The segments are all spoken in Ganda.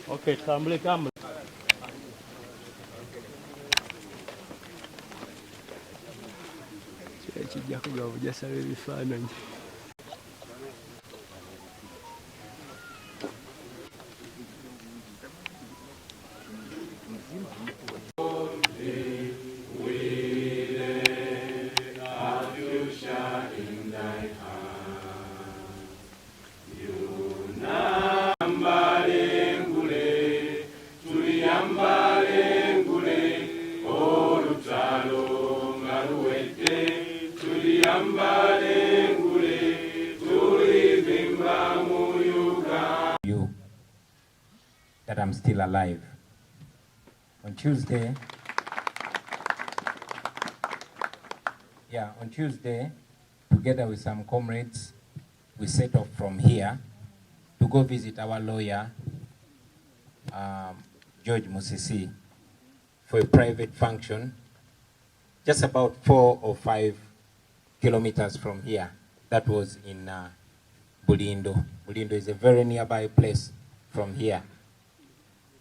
Okay, tambule kama kijja kugawa bujasaba ebifaananyi. You that I'm still alive. On Tuesday, together with some comrades, we set off from here to go visit our lawyer, George Musisi, for a private function, just about 4 or 5 kilometers from here. That was in Bwiino. Bwiino is a very nearby place from here.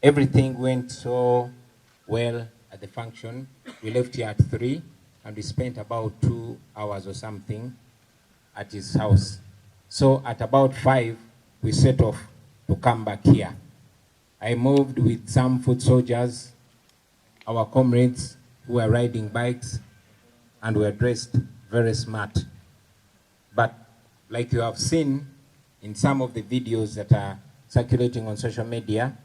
Everything went so well at the function. We left here at 3 and we spent about 2 hours or something at his house. So at about 5, we set off to come back here. I moved with some foot soldiers, our comrades who were riding bikes and were dressed very smart. But like you have seen in some of the videos that are circulating on social media,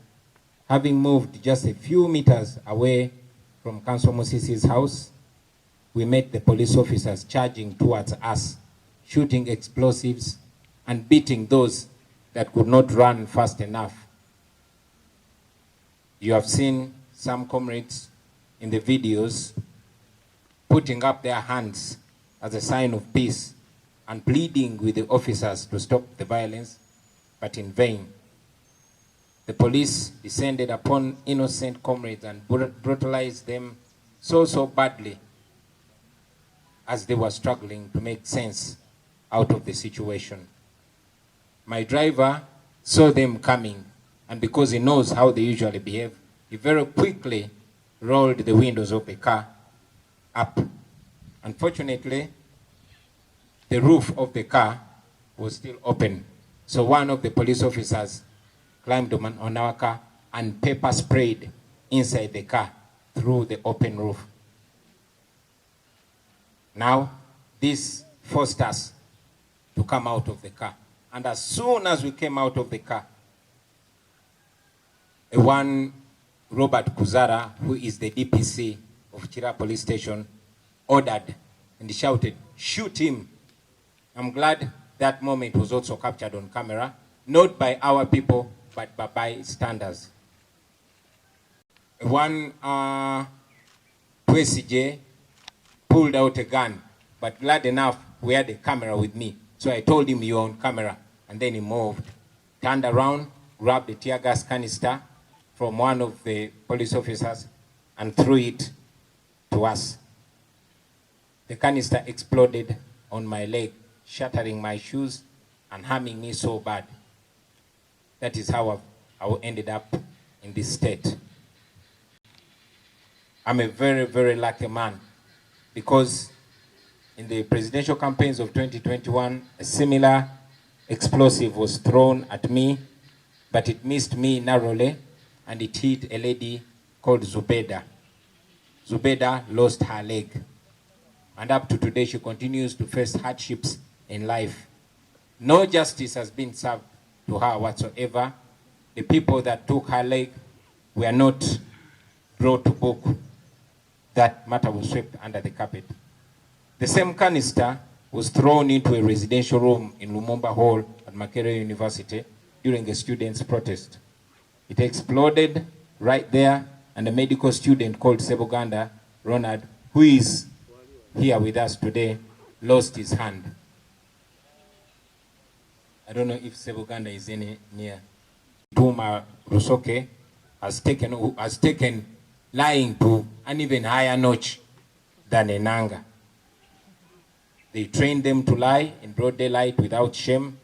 having moved just a few meters away from Councillor Musisi's house, we met the police officers charging towards us, shooting explosives and beating those that could not run fast enough. You have seen some comrades in the videos putting up their hands as a sign of peace and pleading with the officers to stop the violence, but in vain. The police descended upon innocent comrades and brutalized them so badly as they were struggling to make sense out of the situation. My driver saw them coming, and because he knows how they usually behave, he very quickly rolled the windows of the car up. Unfortunately, the roof of the car was still open. So one of the police officers climbed on our car and pepper sprayed inside the car through the open roof. Now, this forced us to come out of the car. And as soon as we came out of the car, one Robert Kuzara, who is the DPC of Chira Police Station, ordered and shouted, "Shoot him." I'm glad that moment was also captured on camera, not by our people, but by bystanders. One PSJ pulled out a gun, but glad enough we had a camera with me. So I told him, "You're on camera." And then he moved, turned around, grabbed a tear gas canister from one of the police officers and threw it to us. The canister exploded on my leg, shattering my shoes and harming me so bad. That is how I ended up in this state. I'm a very, very lucky man, because in the presidential campaigns of 2021, a similar explosive was thrown at me, but it missed me narrowly and it hit a lady called Zubeda. Zubeda lost her leg, and up to today she continues to face hardships in life. No justice has been served to her whatsoever. The people that took her leg were not brought to book. That matter was swept under the carpet. The same canister was thrown into a residential room in Lumumba Hall at Makerere University during a student's protest. It exploded right there, and a medical student called Sebuganda Ronald, who is here with us today, lost his hand. I don't know if Sebuganda is near. Tuma Rusoke has taken lying to an even higher notch than Enanga. They trained them to lie in broad daylight without shame.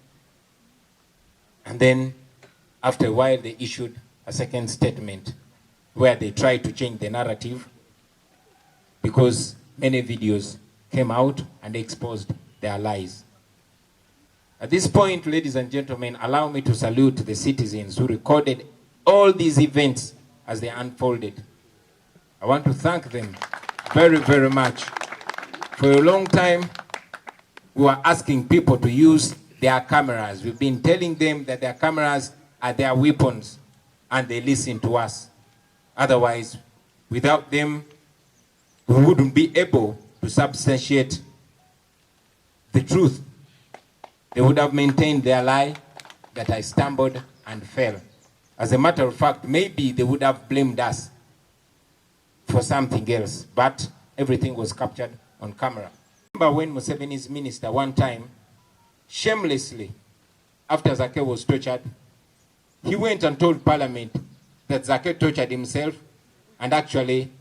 And then after a while, they issued a second statement where they tried to change the narrative because many videos came out and exposed their lies. At this point, ladies and gentlemen, allow me to salute the citizens who recorded all these events as they unfolded. I want to thank them very, very much. For a long time, we were asking people to use their cameras. We've been telling them that their cameras are their weapons, and they listen to us. Otherwise, without them, we wouldn't be able to substantiate the truth. They would have maintained their lie that I stumbled and fell. As a matter of fact, maybe they would have blamed us for something else, but everything was captured on camera. Remember when Museveni's minister one time, shamelessly, after Zake was tortured, he went and told Parliament that Zake tortured himself, and actually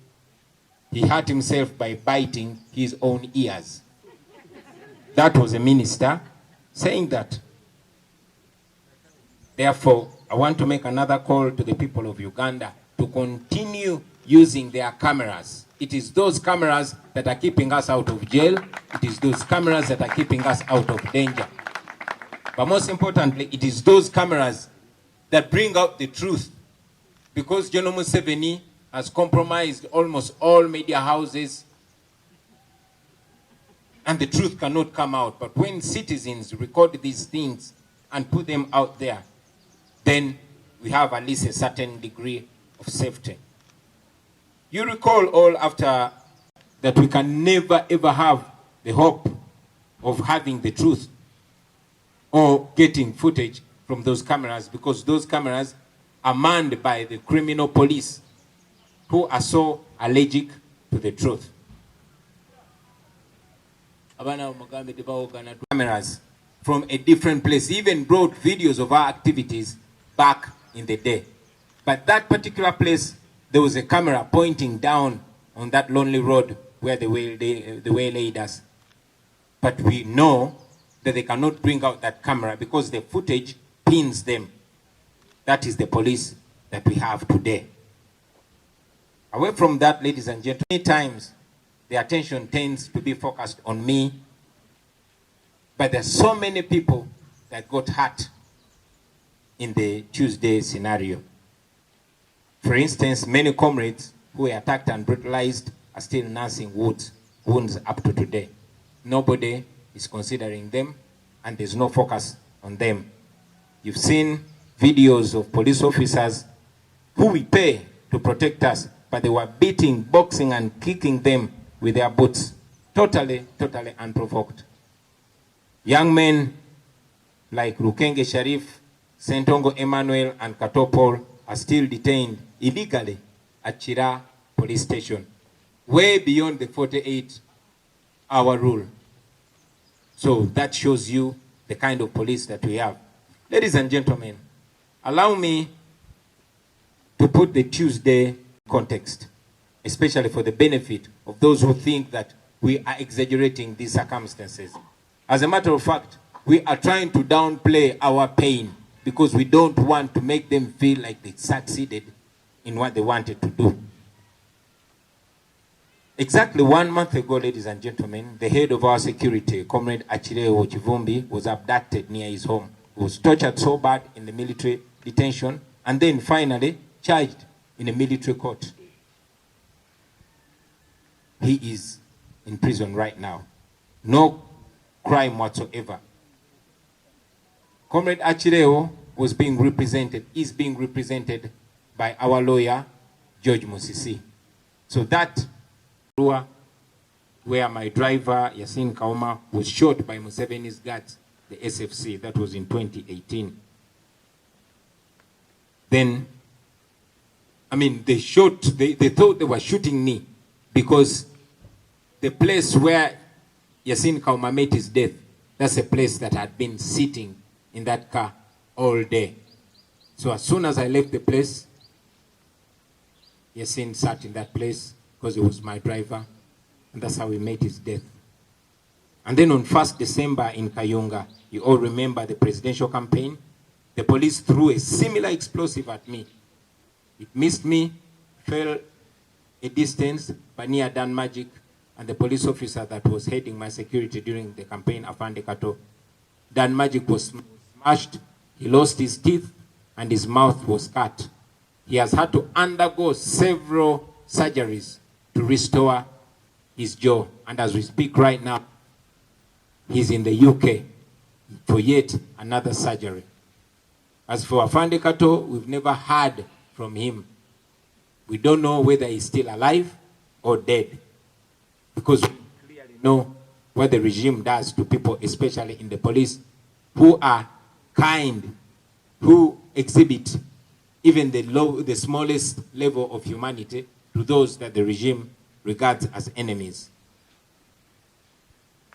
he hurt himself by biting his own ears. That was a minister saying that. Therefore, I want to make another call to the people of Uganda to continue using their cameras. It is those cameras that are keeping us out of jail. It is those cameras that are keeping us out of danger. But most importantly, it is those cameras that bring out the truth. Because General Museveni has compromised almost all media houses, and the truth cannot come out. But when citizens record these things and put them out there, then we have at least a certain degree of safety. You recall all after that we can never ever have the hope of having the truth or getting footage from those cameras, because those cameras are manned by the criminal police who are so allergic to the truth. Cameras from a different place, even brought videos of our activities back in the day. But that particular place, there was a camera pointing down on that lonely road where they waylaid us. But we know that they cannot bring out that camera because the footage pins them. That is the police that we have today. Away from that, ladies and gentlemen, many times the attention tends to be focused on me, but there's so many people that got hurt in the Tuesday scenario. For instance, many comrades who were attacked and brutalized are still nursing wounds up to today. Nobody is considering them, and there's no focus on them. You've seen videos of police officers who we pay to protect us, but they were beating, boxing, and kicking them with their boots, totally unprovoked. Young men like Rukenge Sharif, Sentongo Emmanuel, and Katopol are still detained illegally at Chira police station, way beyond the 48-hour rule. So that shows you the kind of police that we have. Ladies and gentlemen, allow me to put the Tuesday context, especially for the benefit of those who think that we are exaggerating these circumstances. As a matter of fact, we are trying to downplay our pain because we don't want to make them feel like they succeeded in what they wanted to do. Exactly 1 month ago, ladies and gentlemen, the head of our security, Comrade Achireo Chivumbi, was abducted near his home. He was tortured so bad in the military detention, and then finally charged in a military court. He is in prison right now. No crime whatsoever. Comrade Achireo is being represented by our lawyer, George Musisi. So that where my driver, Yasin Kauma, was shot by Museveni's guards, the SFC, that was in 2018. Then, they thought they were shooting me because the place where Yasin Kaumameti's death, that's a place that had been sitting in that car all day. So as soon as I left the place, Yasin sat in that place because he was my driver, and that's how we met his death. And then on 1st December in Kayunga, you all remember the presidential campaign, the police threw a similar explosive at me. It missed me, fell a distance, but near Dan Magic, and the police officer that was heading my security during the campaign, Afande Kato, Dan Magic was smashed, he lost his teeth, and his mouth was cut. He has had to undergo several surgeries to restore his jaw. And as we speak right now, he's in the UK for yet another surgery. As for Afande Kato, we've never heard from him. We don't know whether he's still alive or dead, because we clearly know what the regime does to people, especially in the police, who are kind, who exhibit even the smallest level of humanity to those that the regime regards as enemies.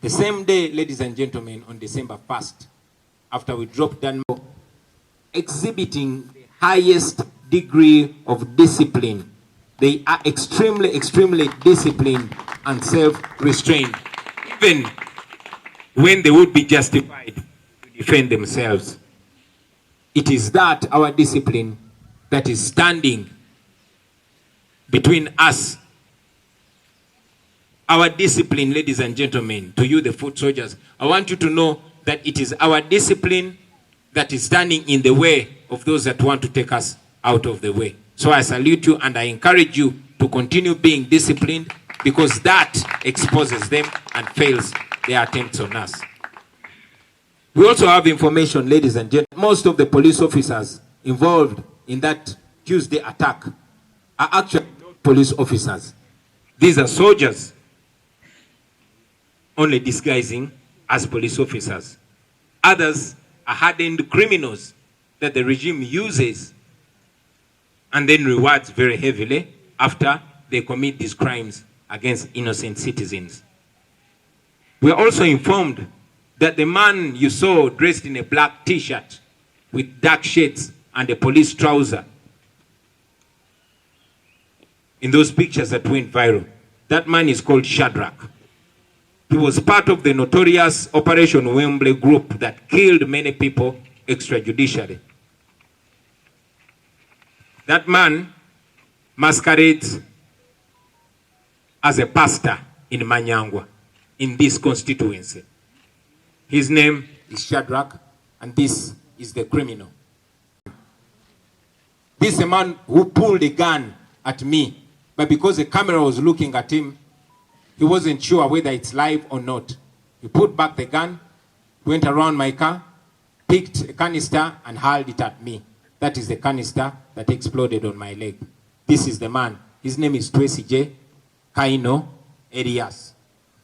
The same day, ladies and gentlemen, on December 1st, after we dropped down, exhibiting the highest degree of discipline. They are extremely, extremely disciplined and self-restrained, even when they would be justified to defend themselves. It is that, our discipline, that is standing between us. Our discipline, ladies and gentlemen, to you the foot soldiers, I want you to know that it is our discipline that is standing in the way of those that want to take us out of the way. So I salute you and I encourage you to continue being disciplined, because that exposes them and fails their attempts on us. We also have information, ladies and gentlemen, most of the police officers involved in that Tuesday attack are actually not police officers. These are soldiers, only disguising as police officers. Others are hardened criminals that the regime uses and then rewards very heavily after they commit these crimes against innocent citizens. We are also informed that the man you saw dressed in a black t-shirt with dark shades and a police trouser in those pictures that went viral, that man is called Shadrach. He was part of the notorious Operation Wembley group that killed many people extrajudicially. That man masquerades as a pastor in Manyangwa, in this constituency. His name is Shadrach, and this is the criminal. This is a man who pulled a gun at me, but because the camera was looking at him, he wasn't sure whether it's live or not. He put back the gun, went around my car, picked a canister and hurled it at me. That is the canister that exploded on my leg. This is the man. His name is Tracy J. Kaino Elias.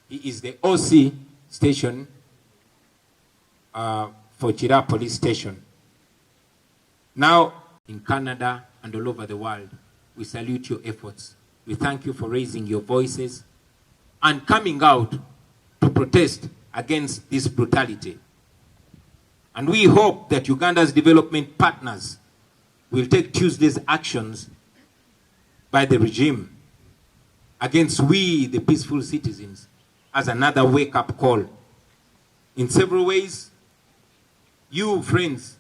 He is the OC station for Chira Police Station. Now, in Canada and all over the world, we salute your efforts. We thank you for raising your voices and coming out to protest against this brutality. And we hope that Uganda's development partners will take Tuesday's actions by the regime against we, the peaceful citizens, as another wake-up call. In several ways, you, friends,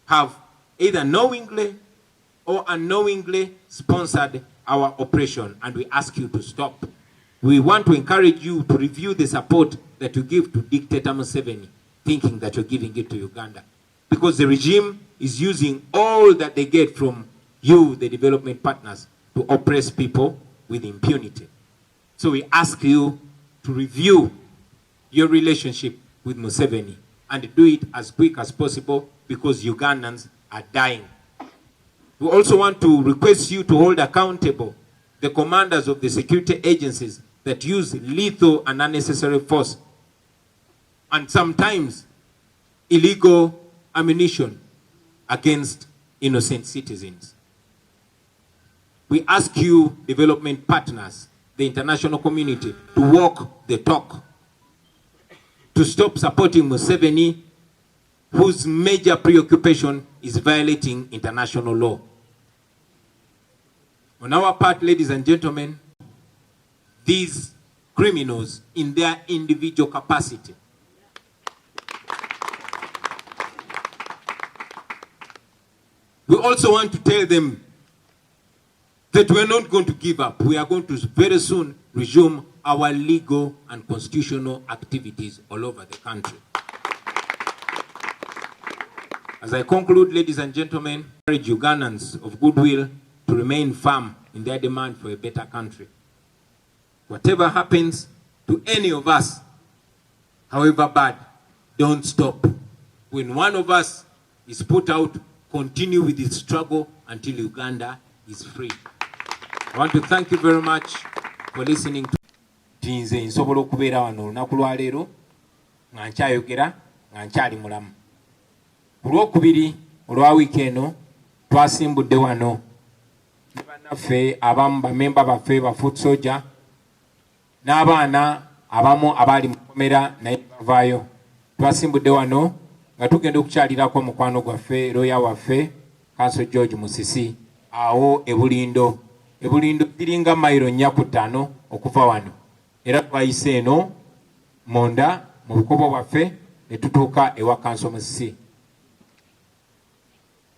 have either knowingly or unknowingly sponsored our operation, and we ask you to stop. We want to encourage you to review the support that you give to Dictator Museveni, thinking that you're giving it to Uganda. Because the regime is using all that they get from you, the development partners, to oppress people with impunity. So we ask you to review your relationship with Museveni and do it as quick as possible, because Ugandans are dying. We also want to request you to hold accountable the commanders of the security agencies that use lethal and unnecessary force and sometimes illegal ammunition against innocent citizens. We ask you, development partners, the international community, to walk the talk to stop supporting Museveni, whose major preoccupation is violating international law. On our part, ladies and gentlemen, these criminals in their individual capacity we also want to tell them that we're not going to give up. We are going to very soon resume our legal and constitutional activities all over the country. As I conclude, ladies and gentlemen, I urge Ugandans of goodwill to remain firm in their demand for a better country. Whatever happens to any of us, however bad, don't stop. When one of us is put out, continue with the struggle until Uganda is free. I want to thank you very much for listening to Tinze nsobola okubeera wano olunaku lwa leero nga nkyayogera nga nkyali mulamu. Ku lwokubiri olwa wiiki eno twasimbudde wano ne bannaffe abamu bamemba baffe ba foot soldier n'abaana abamu abaali mu kkomera naye bavaayo. Twasimbudde wano nga tugenda okukyalirako mukwano gwaffe looya waffe Council George Musisi awo ebulindo ziringa mayiro 4 okuva wano, era twayise eno monda mu bukobo bwaffe ne tutuuka ewa Council Musisi.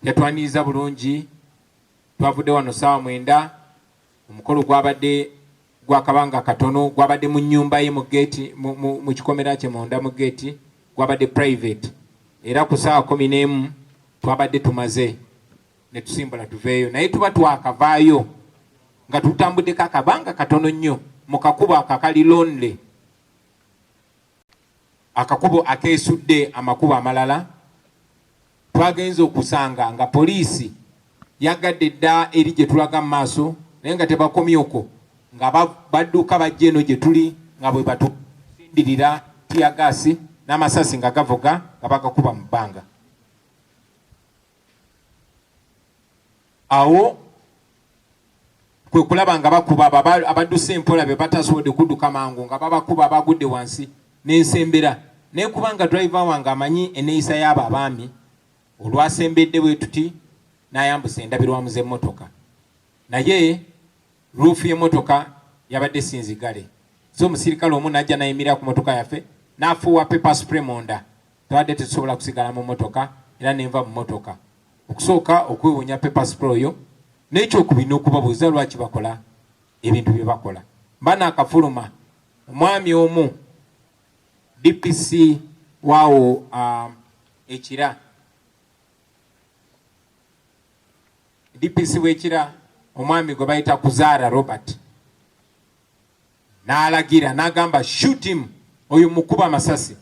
Yatwaniriza bulungi, twavudde wano saawa 9. Omukolo gwabadde gwakabanga katono, gwabadde mu nnyumba ye mu gate mu kikomera kye monda mu gate, gwabadde private. Era ku saawa 11 twabadde tumaze ne tusimbula tuveeyo, naye tuba twakavaayo nga tutambudde kakabanga katono nnyo mu kakubo akakali lonely, akakubo akeesudde amakubo amalala. Twagenze okusanga nga poliisi yagadde dda eri gye tulaga mu maaso, naye nga tebakomyeko nga badduka bajja eno gye tuli nga bwe batusindirira tiyagasi n'amasasi nga gavuga nga bagakuba mu bbanga. Awo kwe kulaba nga bakuba abadduse empola be batasobodde kudduka mangu nga babakuba abagudde wansi n'ensembera. Naye kubanga driver wange amanyi enneeyisa y'abo abaami, olwasembedde bwe tuti n'ayambusa endabirwamu z'emmotoka, naye ruufu y'emmotoka yabadde sinzigale. So omusirikale omu n'ajja n'ayimirira ku mmotoka yaffe n'afuuwa pepper spray munda, tubadde tetusobola kusigala mu mmotoka era nenva mu mmotoka. Okusooka okwewonya pepper spray oyo, n'ekyokubiri okubabuuza lwaki bakola ebintu bye bakola. Mbana akafuluma omwami omu DPC waawo Ekira, DPC w'Ekira omwami gwe bayita Kuzaara Robert n'alagira n'agamba shoot him, oyo mukuba amasasi.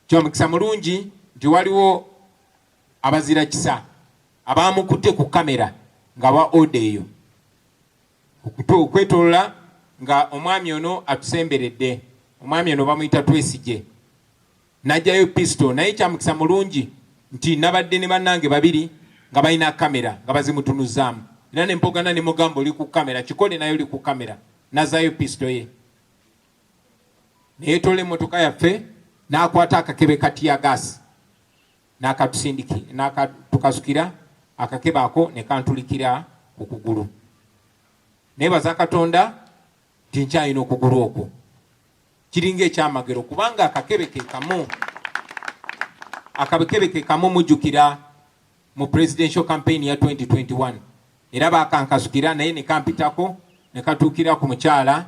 Kyomukisa mulungi nti waliwo abazira kisa abamukutte ku kamera nga wa AVUUDEYO okwetolola nga omwami ono atusemberedde. Omwami ono bamuyita Twesigye, najjayo pistol. Naye kyamukisa mulungi nti nabadde ne bannange babiri nga balina kamera nga bazimutunuzaamu, era ne mpogana ne mugamba oli ku kamera, kikole naye oli ku kamera. Nazaayo pistol ye neyeetola emmotoka yaffe n'akwata akakebe katiya gaasi n'akatukasukira akakebe ako ne kantulikira ku kugulu. Neebaza Katonda nti nkyalina okugulu okwo kiringa ekyamagero, kubanga akakebe ke kamu mujjukira mu presidential campaign ya 2021, era bakankasukira naye ne kampitako ne katuukira ku mukyala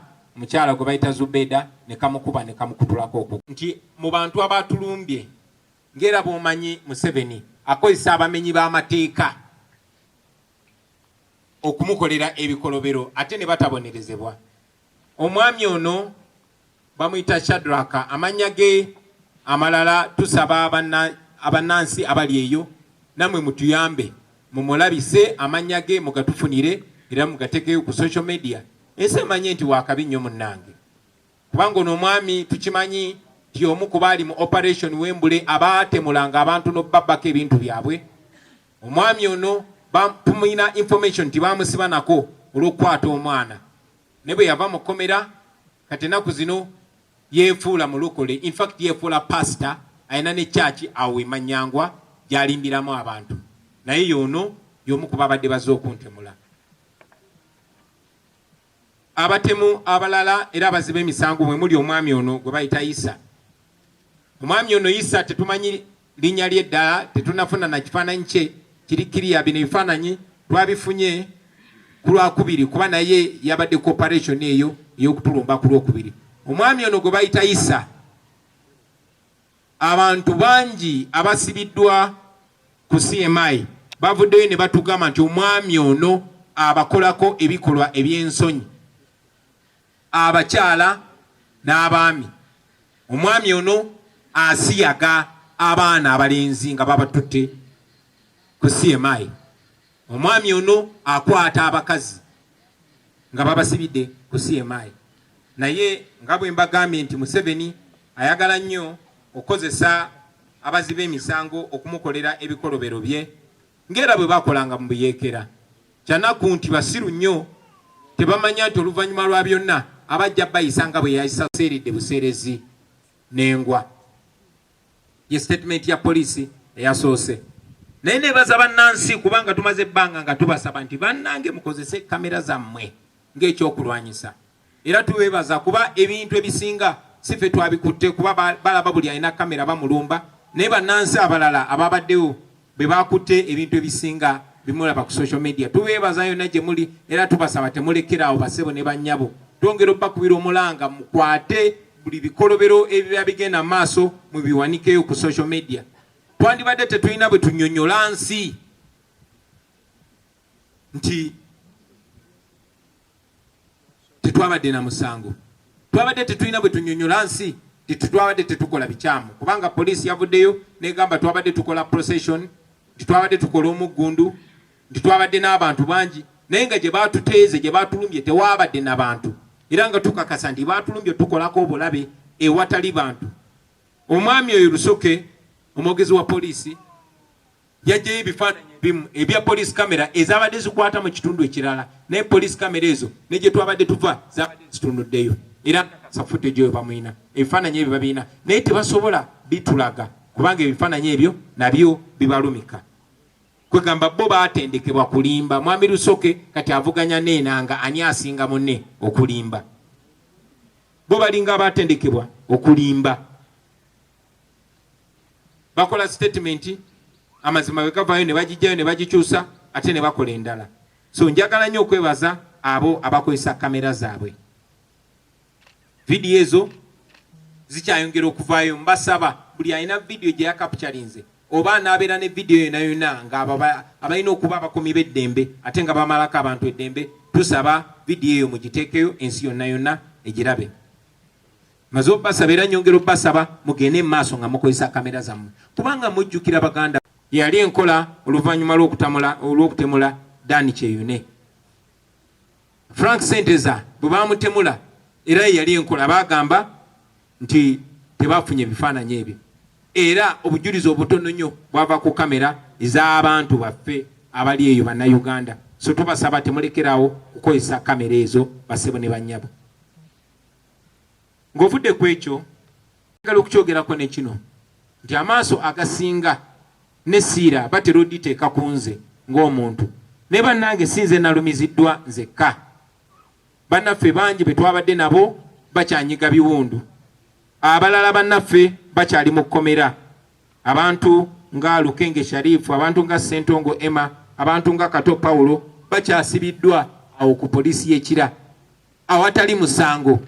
gwe bayita Zubeda ne kamukuba ne kamukutulako okwo. Nti mu bantu abatulumbye ngera bw'omanyi Museveni akozesa abamenyi b'amateeka okumukolera ebikolobero ate ne batabonerezebwa. Omwami ono bamuyita Shadraka, amannya ge amalala tusaba abannansi abali eyo namwe mutuyambe mumulabise amannya ge mugatufunire era mugatekeyo ku social media. Ese manye nti wakabi nnyo munnange, kubanga ono omwami tukimanyi nti omu ku baali mu operation Wembule abaatemulanga abantu n'obbabako ebintu byabwe. Omwami ono tumuyina information nti bamusiba nako olw'okukwata omwana, ne bwe yava mu kkomera kati ennaku zino yefuula mulokole, in fact yefuula pastor, ayina ne church awo Manyangwa gyalimbiramu abantu. Naye yono y'omu ku babadde bazze okuntemula. Abatemu abalala era abazibe emisango mwe muli omwami ono gwe bayita Isa. Omwami ono Isa tetumanyi linnya lye ddala, tetunafuna na kifaananyi kye kiri kiriya. Bino ebifaananyi twabifunye ku Lwakubiri kuba naye yabadde cooperation eyo ey'okutulumba ku Lwokubiri. Omwami ono gwe bayita Isa, abantu bangi abasibiddwa ku CMI bavuddeyo ne batugamba nti omwami ono abakolako ebikolwa eby'ensonyi, abakyala n'abaami. Omwami ono asiyaga abaana abalenzi nga babatutte ku CMI. Omwami ono akwata abakazi nga babasibidde ku CMI. Naye nga bwe mbagambye nti Museveni ayagala nnyo okozesa abazibe emisango okumukolera ebikolobero bye ng'era bwe bakolanga mu Buyeekera. Kyanaku nti basiru nnyo, tebamanya nti oluvannyuma lwa byonna abajja bayisa nga bwe yayisa seeredde buseerezi n'engwa. Ye statement ya poliisi eyasoose. Naye nebaza bannansi kubanga tumaze ebbanga nga tubasaba nti bannange mukozese kamera zammwe ng'ekyokulwanyisa. Era tubebaza kuba ebintu ebisinga si ffe twabikutte kuba balaba buli alina kamera bamulumba. Naye bannansi abalala ababaddewo be bakutte ebintu ebisinga bimulaba ku social media. Tubebaza yonna gye muli era tubasaba temulekerawo basebo ne bannyabo. Twongera obbakubira omulanga mukwate buli bikolobero ebiba bigenda maaso mu biwanikeyo ku social media. Twandibadde tetulina bwe tunnyonnyola nsi nti tetwabadde na musango. Twabadde tetulina bwe tunnyonnyola nsi nti tetwabadde tetukola bikyamu. Kubanga poliisi yavuddeyo negamba twabadde tukola procession, nti twabadde tukola omuggundu, nti twabadde n'abantu bangi. Naye nga gye baatuteeze gye baatulumbye tewabadde n'abantu. Era nga tukakasa nti baatulumbye tukolako obulabe ewatali bantu. Omwami oyo Lusoke omwogezi wa poliisi yajjayo ebifaananyi ebimu ebya poliisi kamera ezabadde zikwata mu kitundu ekirala. Naye poliisi kamera ezo ne gye twabadde tuva zabadde zitunuddeyo. Era nkakasa footage eyo bamuyina, ebifaananyi ebyo babiina, naye tebasobola bitulaga kubanga ebifaananyi ebyo nabyo bibalumika. Kwegamba bo baatendekebwa kulimba. Mwami Lusoke kati avuganya n'enanga ani asinga munne okulimba. Bo balinga abaatendekebwa okulimba. Bakola statement, amazima bwe gavaayo ne bagijjayo ne bagikyusa ate ne bakola endala. So njagala nnyo okwebaza abo abakozesa kamera zaabwe. Vidiyo ezo zikyayongera okuvaayo. Mbasaba buli alina vidiyo gye yakapchalinze oba n'abeera ne vidiyo yonna yonna nga abalina okuba abakomi b'eddembe ate nga bamalako abantu eddembe, tusaba vidiyo eyo mugiteekeyo ensi yonna yonna egirabe. Maze obbasaba era nyongera obbasaba mugende mu maaso nga mukozesa kamera zammwe kubanga mujjukira baganda yali enkola oluvannyuma olw'okutemula Dani Kyeyune. Frank Senteza bwe baamutemula era yali enkola bagamba nti tebafunye ebifaananyi ebyo. Era obujulizi obutono nnyo bwava ku kamera ez'abantu baffe abali eyo bannayuganda. So tubasaba temulekerawo kukozesa kamera ezo basebo ne bannyabo. Ng'ovudde ku ekyo njagala okukyogerako ne kino nti amaaso agasinga ne siira batera odditeeka ku nze ng'omuntu. Ne bannange sinze nalumiziddwa nzekka. Bannaffe bangi be twabadde nabo bakyanyiga biwundu. Abalala bannaffe bakyali mu kkomera. Abantu nga Lukenge Sharifu, abantu nga Sentongo Emma, abantu nga Kato Paulo bakyasibiddwa awo ku poliisi y'ekira awatali musango.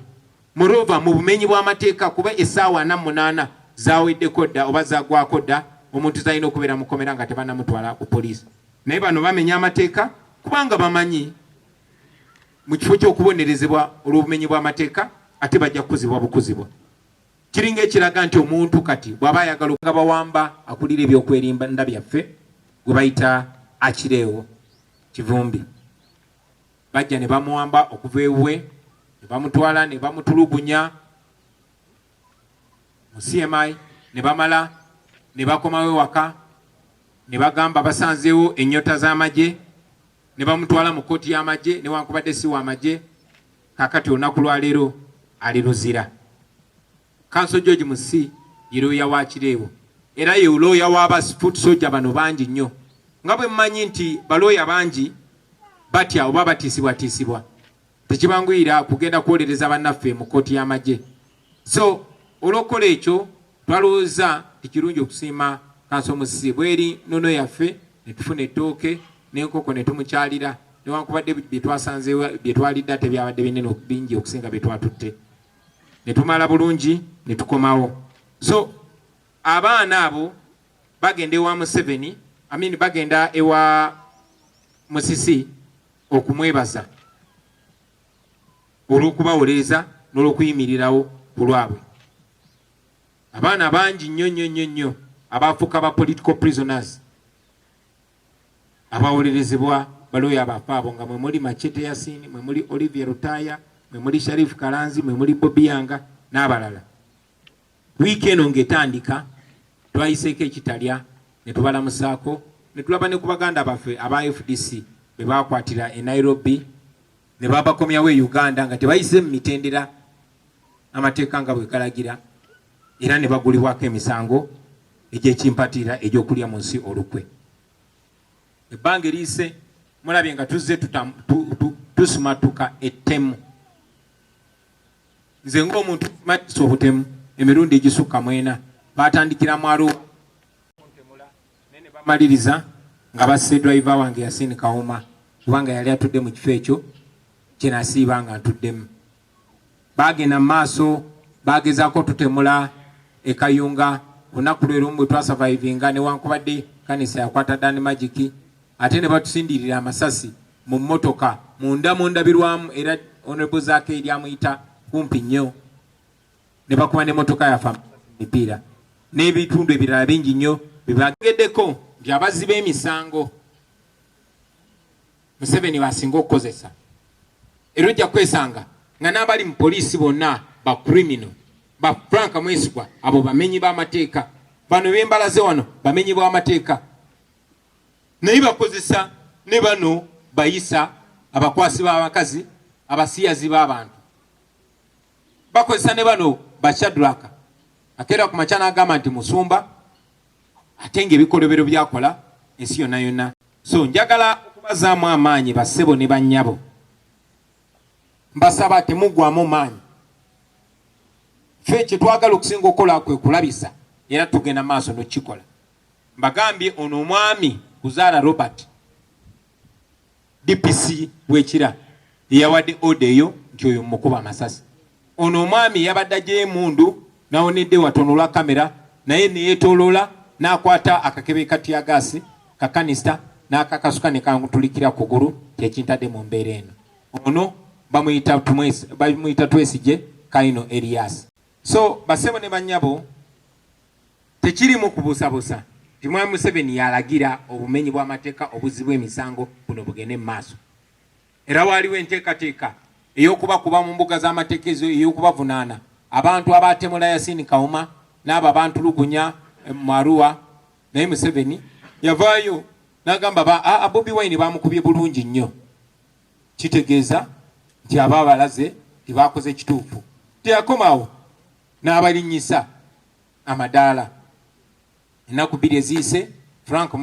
Morova mu bumenyi bw'amateeka kuba essaawa 48 zaweddeko dda oba zagwako dda omuntu zalina okubeera mu kkomera nga tebannamutwala ku poliisi. Naye bano bamenya amateeka kubanga bamanyi mu kifo ky'okubonerezebwa olw'obumenyi bw'amateeka ate bajja kukuzibwa bukuzibwa. Kiringa ekiraga nti omuntu kati bw'aba ayagala nga bawamba akulira ebyokwerimba byaffe gwe bayita Akireewo Kivumbi. Bajja ne bamuwamba okuva ewuwe ne bamutwala ne bamutulugunya mu CMI ne bamala ne bakomawo waka ne bagamba basanzeewo ennyota z'amagye ne bamutwala mu kkooti y'amagye newankubadde si w'amagye. Kaakati olunaku lwa leero ali luzira. Kanso George Musi yiroya wa Kireewo era ye uloya w'aba foot soldier bano bangi nnyo nga bwe mmanyi nti baloya bangi batya oba batiisibwa tekibanguyira kugenda kwolereza bannaffe mu kkooti y'amagye. So olw'okukola ekyo twalowooza tikirungi okusiima Kanso Musi bweri nono yaffe ne tufuna ettooke n'enkoko ne tumukyalira newankubadde bye twasanzeewo bye twalidde tebyabadde binene bingi okusinga bye twatutte ne tumala bulungi ne tukomawo. So abaana abo bagenda ewa Museveni bagenda ewa Musisi okumwebaza olw'okubawolereza n'olw'okuyimirirawo ku lwabwe. Abaana bangi nnyo abaafuuka ba political prisoners abawolerezebwa baloya abaffe abo nga mwe muli Machete Yasini, mwe muli Olivier Rutaya, mwe muli Sharif Kalanzi, mwe muli Bobi Yanga n'abalala. Wiiki eno ng'etandika twayiseeko ekitalya ne tubalamusaako ne tulaba ne ku baganda baffe aba FDC be baakwatira e Nairobi ne babakomyawo e Uganda nga tebayise mu mitendera amateeka nga bwe galagira era ne bagulibwako emisango egy'ekimpatira egy'okulya mu nsi olukwe. Ebbanga eriise mulabye nga tuzze tusumatuka ettemu. Nze ng'omuntu matisa obutemu emirundi egisukka mwena batandikira mwalo nene bamaliriza nga basse driver wange Yasini Kawuma kubanga yali atudde mu kifo ekyo kyenasiiba nga ntuddemu. Bagenda mu maaso bagezaako tutemula ekayunga olunaku lwe lumu bwe twasurvivinga newankubadde kanisa yakwata Dani Magic ate ne batusindirira amasasi mu mmotoka munda mu ndabirwamu era Honorable Zaake eryamuyita kumpi nnyo ne bakuba n'emmotoka yafa mipiira n'ebitundu ebirala bingi nnyo bibageddeko nti abazzi b'emisango Museveni basinga okukozesa era ojja kwesanga nga n'abali mu poliisi bonna ba criminal ba Frank Mwesigwa abo bamenyi b'amateeka bano bembalaze wano bamenyi b'amateeka naye bakozesa ne bano bayisa abakwasi b'abakazi abasiyazi b'abantu bakozesa ne bano bashadraka akeera ku makya n'agamba nti musumba ate ng'ebikolobero byakola ensi yonna yonna. So njagala okubazaamu amaanyi bassebo ne bannyabo mbasaba temuggwamu maanyi. Ffe kye twagala okusinga okukola kwe kulabisa era tugenda maaso n'okikola. Mbagambye ono omwami Kuzaala Robert DPC w'ekira yawadde odeyo nti oyo mukuba amasasi. Ono omwami yabadde gy'emundu nawonedde watono olwa kamera naye neyeetooloola n'akwata akakebe katiyagaasi kakanista n'akakasuka ne kantulikira kugulu kyekintadde mu mbeera eno. Ono bamuyita Twesigye Kaino Elias. So bassebo ne bannyabo tekirimu kubuusabuusa nti Mwami Museveni yalagira obumenyi bw'amateeka obuzzi bw'emisango buno bugende mu maaso era waaliwo enteekateeka ey'okubakuba mu mbuga z'amateeka ezo ey'okubavunaana abantu abaatemula Yasini Kawuma n'abo abantulugunya mu Arua. Naye Museveni yavaayo n'agamba Bobi Wine bamukubye bulungi nnyo kitegeeza nti aba balaze tibaakoze kituufu. Teyakomawo n'abalinnyisa amadaala. Ennaku bbiri eziyise Frank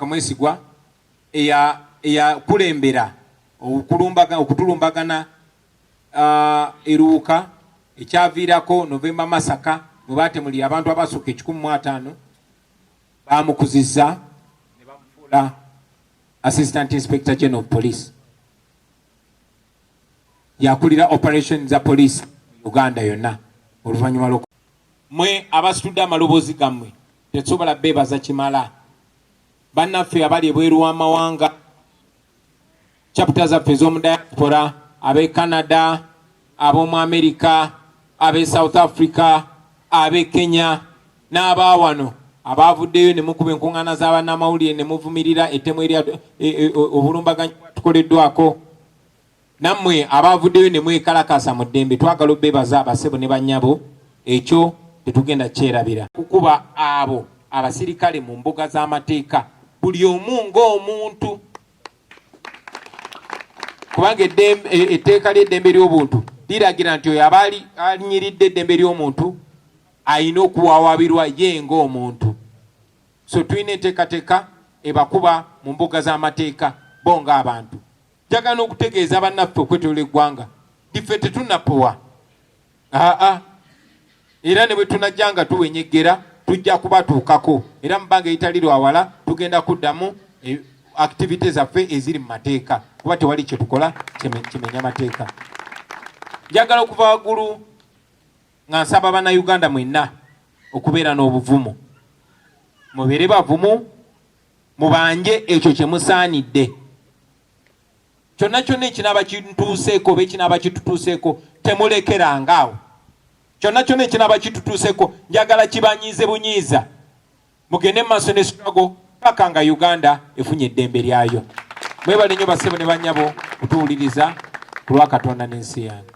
Mwesigwa eyakulembera okutulumbagana eruuka ekyaviirako Novemba Masaka bwe baatemulira abantu abasukka 150 bamukuzizza ne bamufuula Assistant Inspector General of Police. Yakulira operation za police Uganda yonna oluvannyuma lwo. Mwe abasitudde amaloboozi gammwe tetusobola beebaza kimala. Bannaffe abali ebweru w'amawanga chapter zaffe ez'omu diaspora ab'e Canada ab'omu America ab'e South Africa ab'e Kenya n'abaawano abaavuddeyo ne mukuba enkuŋŋaana z'abannamawulire ne muvumirira ettemu erya obulumbaganyi bwatukoleddwako. Nammwe abaavuddeyo ne mwekalakasa mu ddembe twagala obbeebaza abassebo ne bannyabo ekyo tetugenda kyerabira. Kukuba abo abasirikale mu mbuga z'amateeka buli omu ng'omuntu kubanga etteeka ly'eddembe ly'obuntu liragira nti oyo aba alinyiridde eddembe ly'omuntu ayina okuwawaabirwa ye ng'omuntu. So tulina enteekateeka ebakuba mu mbuga z'amateeka bo ng'abantu. Njagala okutegeeza bannaffe okwetooloola eggwanga iffe tetunnapowa. Era ne bwe tunajjanga tuwenyeggera tujja kubatuukako, era mu bbanga eritali lwawala tugenda kuddamu activity zaffe eziri mu mateeka, kuba tewali kye tukola kimenya mateeka. Njagala okuva waggulu nga nsaba bannayuganda mwenna okubeera n'obuvumu. Mubeere bavumu, mubanje ekyo kye musaanidde. Kyonna kyonna ekinaaba kintuuseeko oba ekinaaba kitutuuseeko temulekerangaawo. Kyonna kyonna ekinaaba kitutuuseeko njagala kibanyiize bunyiiza. Mugende mu maaso ne struggle paka nga Uganda efunye eddembe lyayo. Mwebale nnyo bassebo ne bannyabo kutuwuliriza ku lwa Katonda n'ensi yange.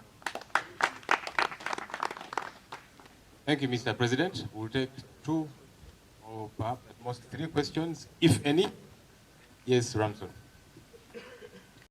Thank you, Mr. President. We'll take 2 or perhaps at most 3 questions, if any. Yes, Ramson.